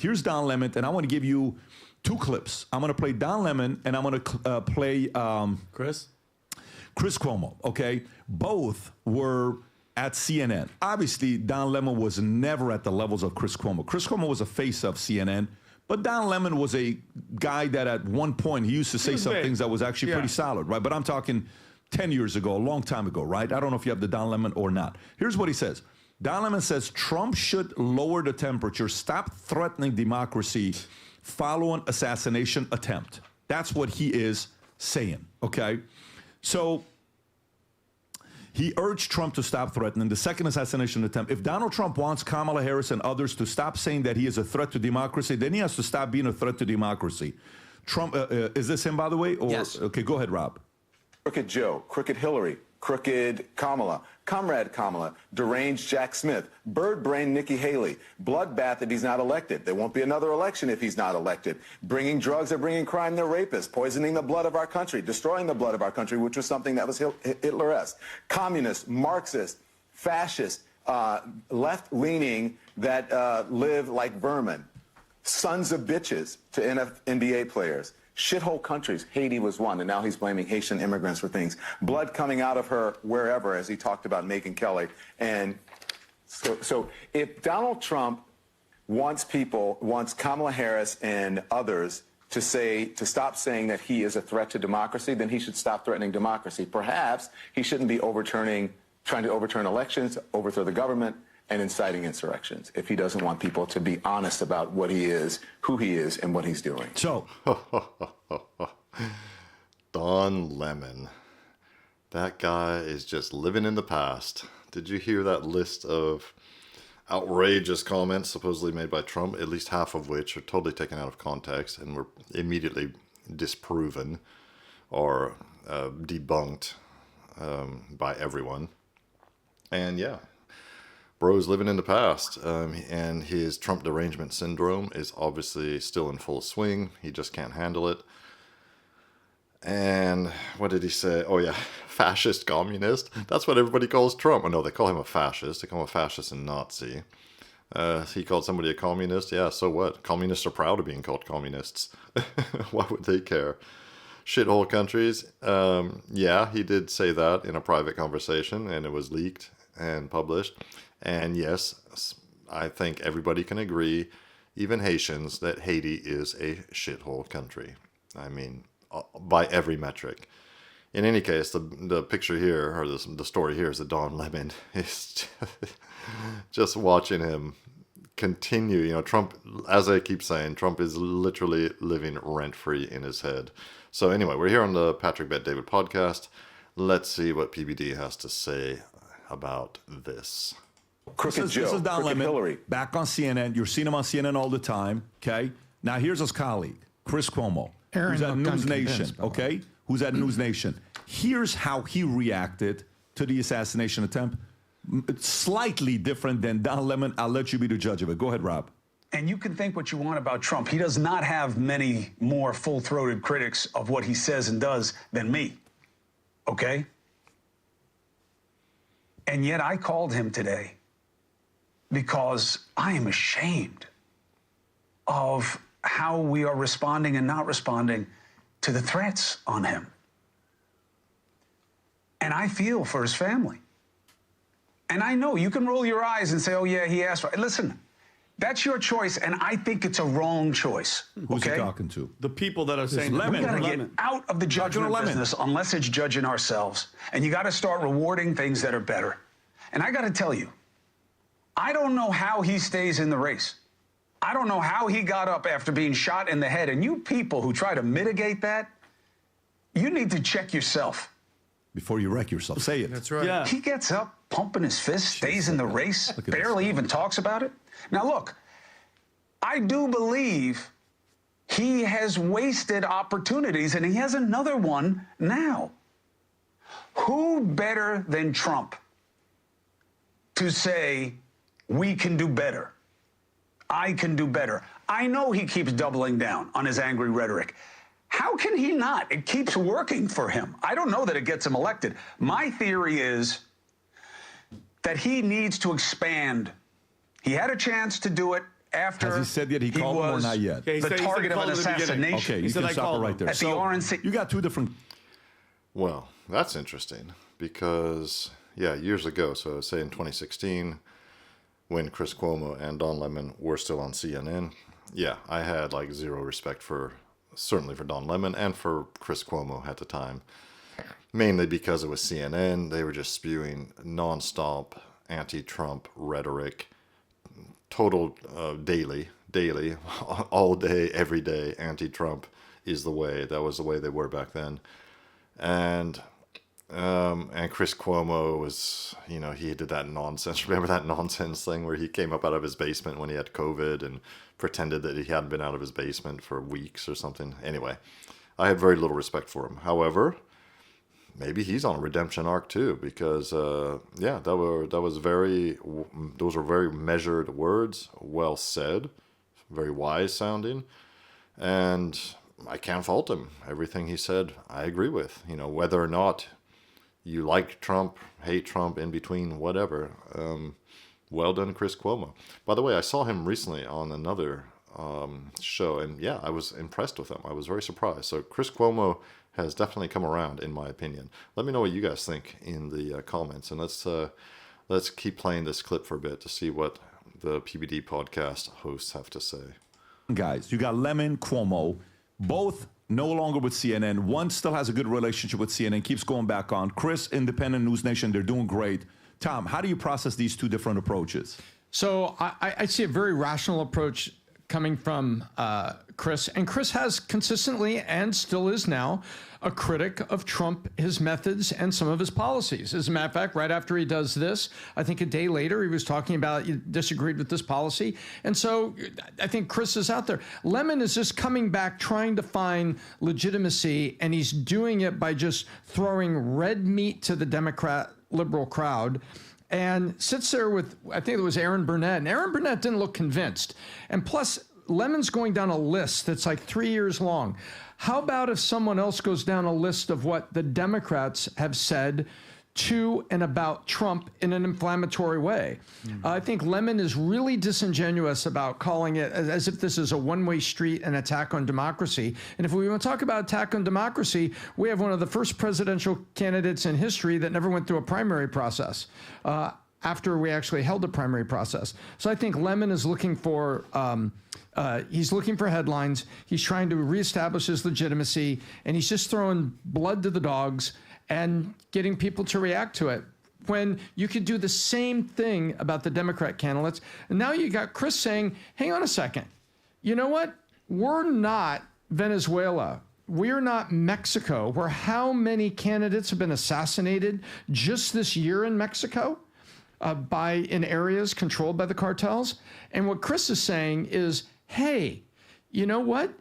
Here's Don Lemon, and I want to give you 2 clips. I'm going to play Don Lemon, and I'm going to play Chris Cuomo, okay? Both were at CNN. Obviously, Don Lemon was never at the levels of Chris Cuomo. Chris Cuomo was a face of CNN, but Don Lemon was a guy that at one point, he used to say some things that was actually pretty solid, right? But I'm talking 10 years ago, a long time ago, right? I don't know if you have the Don Lemon or not. Here's what he says. Don Lemon says, Trump should lower the temperature, stop threatening democracy, follow an assassination attempt. That's what he is saying, okay? So he urged Trump to stop threatening the second assassination attempt. If Donald Trump wants Kamala Harris and others to stop saying that he is a threat to democracy, then he has to stop being a threat to democracy. Trump, is this him, by the way? Or, yes. Okay, go ahead, Rob. Crooked Joe, crooked Hillary, crooked Kamala, comrade Kamala, deranged Jack Smith, bird brain Nikki Haley, bloodbath if he's not elected. There won't be another election if he's not elected. Bringing drugs or bringing crime, they're rapists, poisoning the blood of our country, destroying the blood of our country, which was something that was Hitler-esque. Communist, Marxist, fascist, left-leaning that live like vermin. Sons of bitches to NBA players. Shithole countries. Haiti was one, and now he's blaming Haitian immigrants for things. Blood coming out of her wherever, as he talked about Megyn Kelly. And so if Donald Trump wants Kamala Harris and others to stop saying that he is a threat to democracy, then he should stop threatening democracy. Perhaps he shouldn't be trying to overturn elections, overthrow the government, and inciting insurrections if he doesn't want people to be honest about what he is, who he is, and what he's doing. So, Don Lemon. That guy is just living in the past. Did you hear that list of outrageous comments supposedly made by Trump, at least half of which are totally taken out of context and were immediately disproven or debunked by everyone? And yeah, bro's living in the past, and his Trump derangement syndrome is obviously still in full swing. He just can't handle it. And what did he say? Oh yeah, fascist communist. That's what everybody calls Trump. Oh no, they call him a fascist. They call him a fascist and Nazi. He called somebody a communist. Yeah, so what? Communists are proud of being called communists. Why would they care? Shithole countries. Yeah, he did say that in a private conversation, and it was leaked and published. And yes, I think everybody can agree, even Haitians, that Haiti is a shithole country. I mean, by every metric. In any case, the picture here, or the story here, is that Don Lemon is just watching him continue. You know, Trump, as I keep saying, Trump is literally living rent-free in his head. So anyway, we're here on the Patrick Bet David podcast. Let's see what PBD has to say about this. Crooked Joe, this is Don crooked Lemon, Hillary. back on CNN. You're seeing him on CNN all the time, okay? Now, here's his colleague, Chris Cuomo, who's at News Nation, okay? Who's at News Nation. Here's how he reacted to the assassination attempt. It's slightly different than Don Lemon. I'll let you be the judge of it. Go ahead, Rob. And you can think what you want about Trump. He does not have many more full-throated critics of what he says and does than me, okay? And yet I called him today because I am ashamed of how we are responding and not responding to the threats on him. And I feel for his family. And I know you can roll your eyes and say, oh, yeah, he asked for it. Listen, that's your choice, and I think it's a wrong choice. Who's okay? he talking to? The people that are saying Lemon. We got to get Lemon. out of the judgment business unless it's judging ourselves. And you got to start rewarding things that are better. And I got to tell you, I don't know how he stays in the race. I don't know how he got up after being shot in the head. And you people who try to mitigate that, you need to check yourself. Before you wreck yourself, say it. That's right. Yeah. He gets up, pumping his fist, stays in the race, barely even talks about it. Now, look, I do believe he has wasted opportunities, and he has another one now. Who better than Trump to say, we can do better? I can do better. I know he keeps doubling down on his angry rhetoric. How can he not? It keeps working for him. I don't know that it gets him elected. My theory is that he needs to expand. He had a chance to do it, after Has he said that he called him or was not yet? Okay, he the said he target of called an him at the beginning. assassination. Okay, He you said can I stop it called right him. there. At the RNC. You got two different. Well, that's interesting because, yeah, years ago, so say in 2016, when Chris Cuomo and Don Lemon were still on CNN, yeah, I had like zero respect certainly for Don Lemon and for Chris Cuomo at the time. Mainly because it was CNN. They were just spewing nonstop anti-Trump rhetoric, total daily, all day, every day, anti-Trump is the way. That was the way they were back then. And Chris Cuomo was, he did that nonsense. Remember that nonsense thing where he came up out of his basement when he had COVID and pretended that he hadn't been out of his basement for weeks or something. Anyway, I had very little respect for him. However, maybe he's on a redemption arc too, because those were very measured words, well said, very wise sounding, and I can't fault him. Everything he said, I agree with. Whether or not you like Trump, hate Trump, in between, whatever. Well done, Chris Cuomo. By the way, I saw him recently on another show, and yeah, I was impressed with him. I was very surprised. So Chris Cuomo has definitely come around, in my opinion. Let me know what you guys think in the comments, and let's keep playing this clip for a bit to see what the PBD podcast hosts have to say. Guys, you got Lemon, Cuomo, both no longer with CNN. One still has a good relationship with CNN, keeps going back on. Chris, Independent News Nation, they're doing great. Tom, how do you process these two different approaches? So I see a very rational approach coming from Chris. And Chris has consistently, and still is now, a critic of Trump, his methods, and some of his policies. As a matter of fact, right after he does this, I think a day later, he was talking about he disagreed with this policy. And so I think Chris is out there. Lemon is just coming back, trying to find legitimacy, and he's doing it by just throwing red meat to the Democrat liberal crowd, and sits there with, I think it was Aaron Burnett, and Aaron Burnett didn't look convinced. And plus, Lemon's going down a list that's like 3 years long. How about if someone else goes down a list of what the Democrats have said to and about Trump in an inflammatory way? I think Lemon is really disingenuous about calling it as if this is a one-way street, an attack on democracy. And if we want to talk about attack on democracy, we have one of the first presidential candidates in history that never went through a primary process. After we actually held a primary process. So I think Lemon is looking for, he's looking for headlines. He's trying to reestablish his legitimacy, and he's just throwing blood to the dogs and getting people to react to it. When you could do the same thing about the Democrat candidates. And now you got Chris saying, hang on a second. You know what? We're not Venezuela. We're not Mexico, where how many candidates have been assassinated just this year in Mexico? In areas controlled by the cartels. And what Chris is saying is, hey, you know what?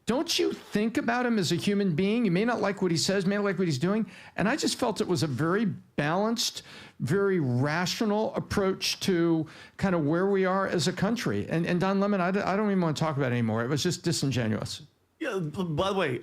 Don't you think about him as a human being? You may not like what he says, may not like what he's doing. And I just felt it was a very balanced, very rational approach to kind of where we are as a country. And Don Lemon, I don't even want to talk about it anymore. It was just disingenuous. Yeah, by the way,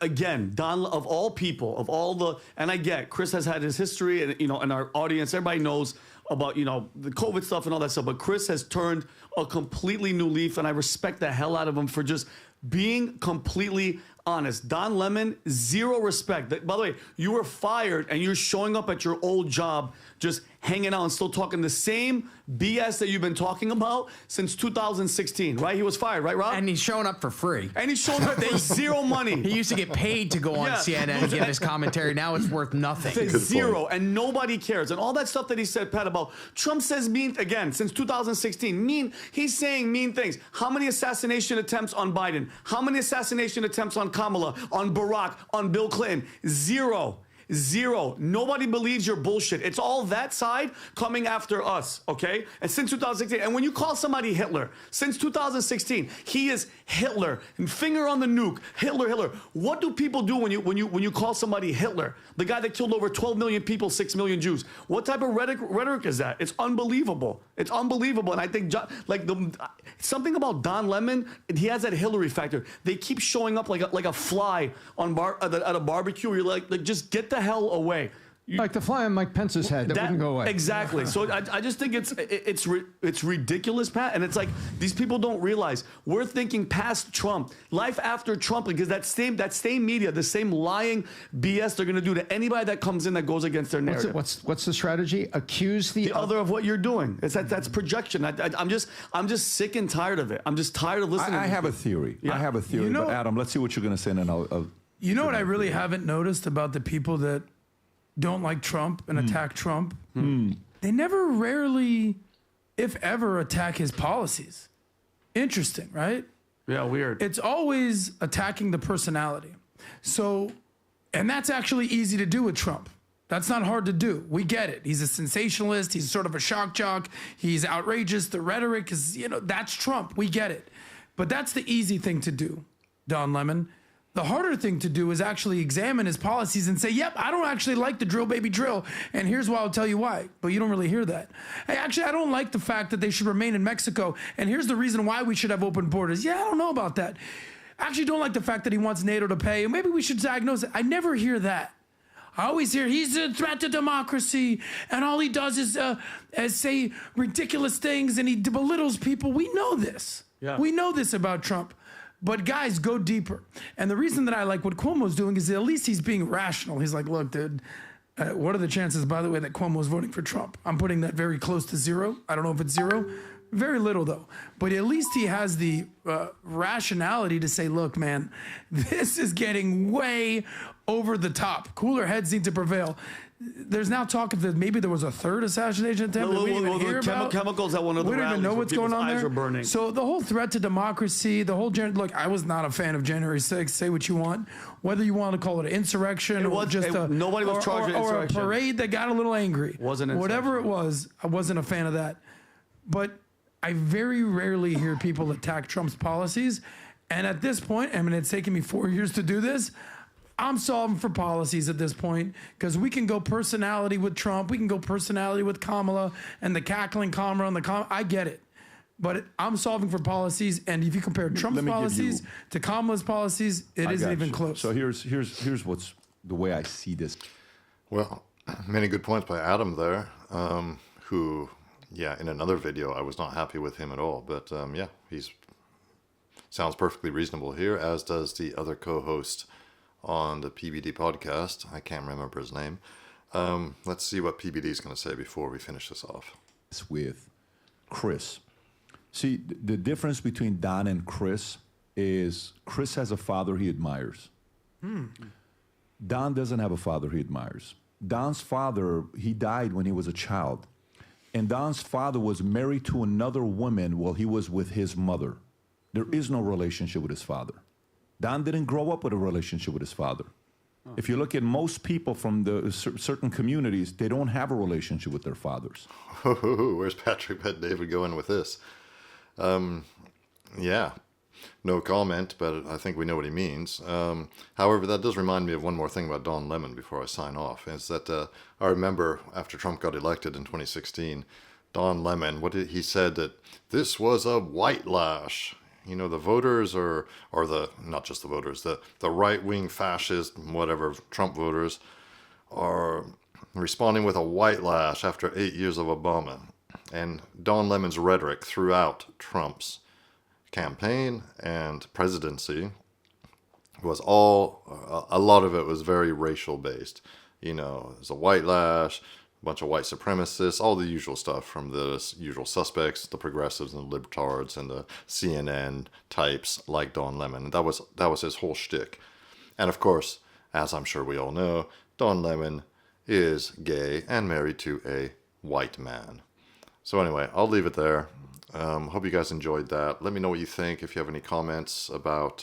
again, Don, of all people, of all the, and I get, Chris has had his history, and and our audience, everybody knows about the COVID stuff and all that stuff, but Chris has turned a completely new leaf, and I respect the hell out of him for just being completely honest. Don Lemon, zero respect. By the way, you were fired, and you're showing up at your old job just hanging out and still talking the same BS that you've been talking about since 2016, right? He was fired, right, Rob? And he's showing up for free. And he's showing up for zero money. He used to get paid to go on CNN and give his commentary. Now it's worth nothing. Zero, and nobody cares. And all that stuff that he said, Pat, about Trump says mean, again, since 2016, he's saying mean things. How many assassination attempts on Biden? How many assassination attempts on Kamala, on Barack, on Bill Clinton? Zero. Nobody believes your bullshit. It's all that side coming after us, okay? And since 2016, and when you call somebody Hitler, since 2016, he is Hitler. And finger on the nuke, Hitler. What do people do when you call somebody Hitler? The guy that killed over 12 million people, 6 million Jews. What type of rhetoric is that? It's unbelievable. It's unbelievable. And I think something about Don Lemon, he has that Hillary factor. They keep showing up like a fly at a barbecue. Where you're like just get the hell away. Like the fly on Mike Pence's head that wouldn't go away. Exactly. So I just think it's ridiculous, Pat. And it's like these people don't realize we're thinking past Trump, life after Trump, because that same media, the same lying BS they're going to do to anybody that comes in that goes against their narrative. What's the strategy? Accuse the other of what you're doing. That's projection. I'm just sick and tired of it. I'm just tired of listening. I have a theory. Yeah. I have a theory. But Adam, let's see what you're going to say, and then I'll you know what I really haven't noticed about the people that don't like Trump and attack Trump? They never rarely, if ever, attack his policies. Interesting, right? Yeah, weird. It's always attacking the personality. So, and that's actually easy to do with Trump. That's not hard to do. We get it. He's a sensationalist. He's sort of a shock jock. He's outrageous. The rhetoric is, that's Trump. We get it. But that's the easy thing to do, Don Lemon. The harder thing to do is actually examine his policies and say, yep, I don't actually like the drill, baby, drill. And here's why I'll tell you why. But you don't really hear that. Hey, actually, I don't like the fact that they should remain in Mexico. And here's the reason why we should have open borders. Yeah, I don't know about that. I actually don't like the fact that he wants NATO to pay. And maybe we should diagnose it. I never hear that. I always hear he's a threat to democracy. And all he does is say ridiculous things and he belittles people. We know this. Yeah. We know this about Trump. But guys, go deeper. And the reason that I like what Cuomo's doing is that at least he's being rational. He's like, look, dude, what are the chances, by the way, that Cuomo's voting for Trump? I'm putting that very close to zero. I don't know if it's zero. Very little, though. But at least he has the rationality to say, look, man, this is getting way over the top. Cooler heads need to prevail. There's now talk of that maybe there was a third assassination attempt that we didn't even hear about. Chemicals at one of the we don't even know what's going on eyes there. are burning. So the whole threat to democracy, the whole look, I was not a fan of January 6th. Say what you want, whether you want to call it an insurrection or just nobody was charged with insurrection or a parade that got a little angry. Wasn't whatever it was. I wasn't a fan of that. But I very rarely hear people attack Trump's policies. And at this point, I mean, it's taken me 4 years to do this. I'm solving for policies at this point because we can go personality with Trump. We can go personality with Kamala and the cackling Kamala and the I get it. But I'm solving for policies. And if you compare Trump's policies to Kamala's policies, it isn't even close. So here's what's the way I see this. Well, many good points by Adam there, who, in another video, I was not happy with him at all. But he's sounds perfectly reasonable here, as does the other co-host on the PBD podcast. I can't remember his name. Let's see what PBD is going to say before we finish this off. With Chris. See, the difference between Don and Chris is Chris has a father he admires. Don doesn't have a father he admires. Don's father, he died when he was a child. And Don's father was married to another woman while he was with his mother. There is no relationship with his father. Don didn't grow up with a relationship with his father. If you look at most people from the certain communities, they don't have a relationship with their fathers. Where's Patrick Bet David going with this? No comment, but I think we know what he means. However, that does remind me of one more thing about Don Lemon before I sign off. Is that I remember after Trump got elected in 2016, Don Lemon, he said that this was a white lash. The voters or the, not just the voters, the right-wing fascist, whatever, Trump voters are responding with a white lash after 8 years of Obama. And Don Lemon's rhetoric throughout Trump's campaign and presidency was a lot of it was very racial based. There's a white lash, a bunch of white supremacists, all the usual stuff from the usual suspects, the progressives and the libertards and the CNN types like Don Lemon. That was his whole shtick. And of course, as I'm sure we all know, Don Lemon is gay and married to a white man. So anyway, I'll leave it there. Hope you guys enjoyed that. Let me know what you think. If you have any comments about,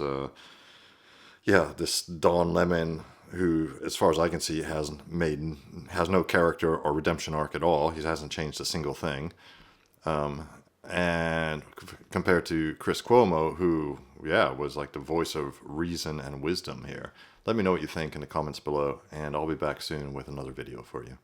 this Don Lemon, who, as far as I can see, has no character or redemption arc at all. He hasn't changed a single thing. And compared to Chris Cuomo, who, was like the voice of reason and wisdom here. Let me know what you think in the comments below, and I'll be back soon with another video for you.